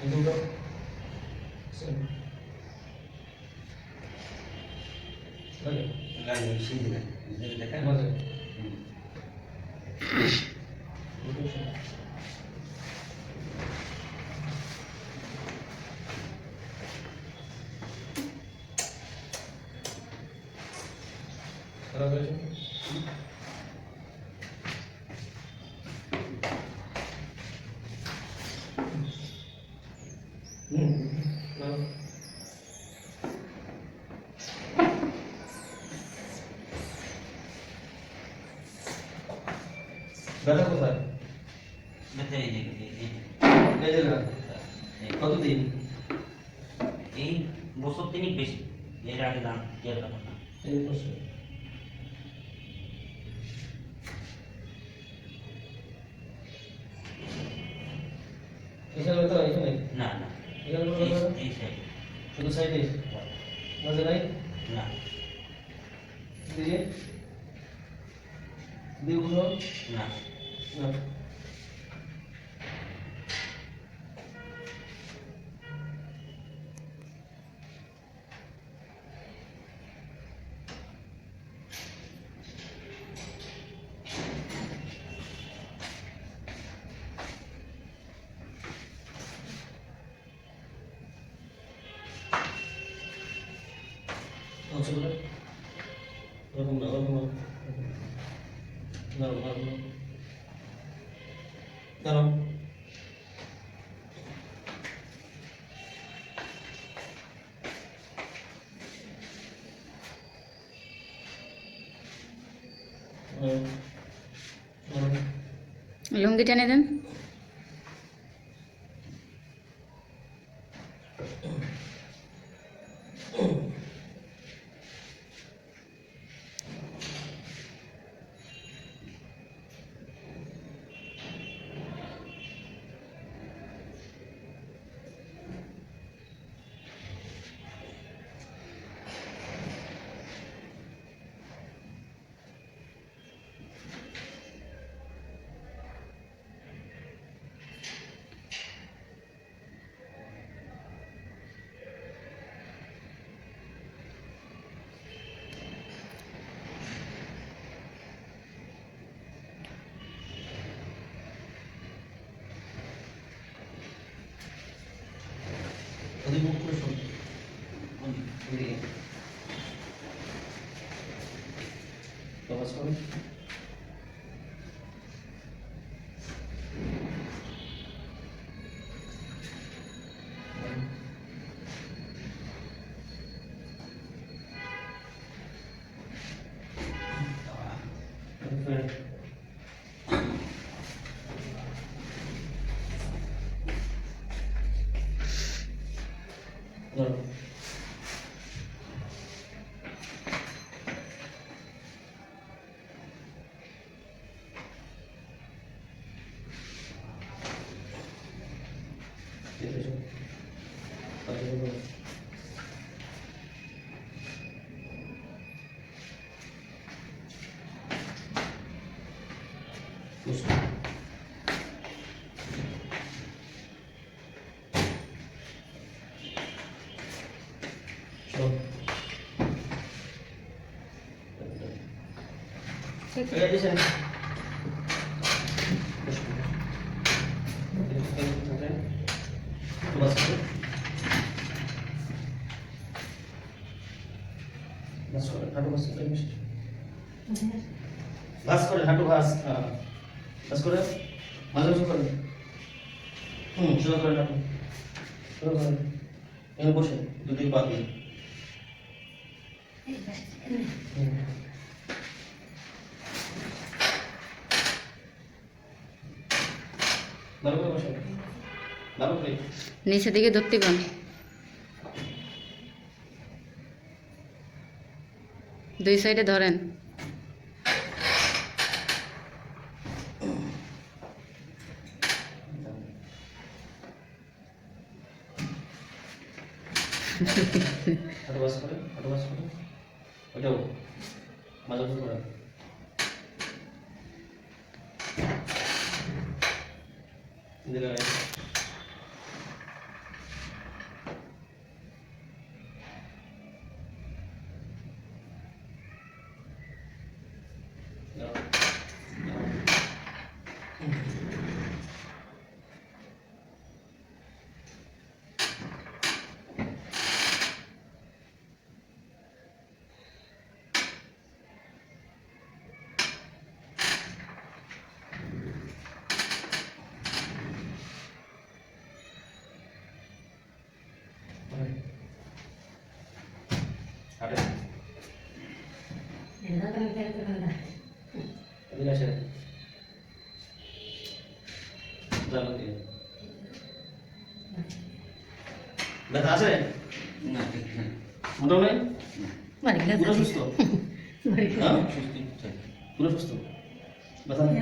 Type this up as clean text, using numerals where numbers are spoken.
এই দুটো সেম লাগে লাগে সেই দিকে দেখা মাঝে খারাপ হয়েছে না ব্যথা কোথায় ব্যথা এই দিকে এই জায়গা কতদিন এই বছর তিনিক বেশি এর আগে দাম এর কথা না এই বছর এখানে ব্যথা এখানে না না এখানে কোনো ব্যথা নেই? এই সাইড শুধু সাইডে মাঝে নাই না দিয়ে দিয়ে কোথাও না না আচ্ছা বলে ওরকম না ওরকম না না না দাঁড়াও লুঙ্গি টেনে দেন। ওদের মুখ করে শোন এদিকে প্রবাস করুন ভাস করে হাঁটু ভাস ভাস করে মাঝে মাঝে করে সোজা করে হাঁটু সোজা করে এখানে বসে দুদিন পা দিয়ে ভালো করে বসে ভালো করে নিচের দিকে ধরতে পান। দুই সাইডে ধরেন। হাঁটু ভাস করে ওইটাও মাঝে মাঝে করে দিলে হাঁটে এদিকে আসে জানো দিয়ে ব্যথা আছে না ঠিক না মোটাও নেই পুরো সুস্থ হ্যাঁ সুস্থ পুরো সুস্থ ব্যথা নেই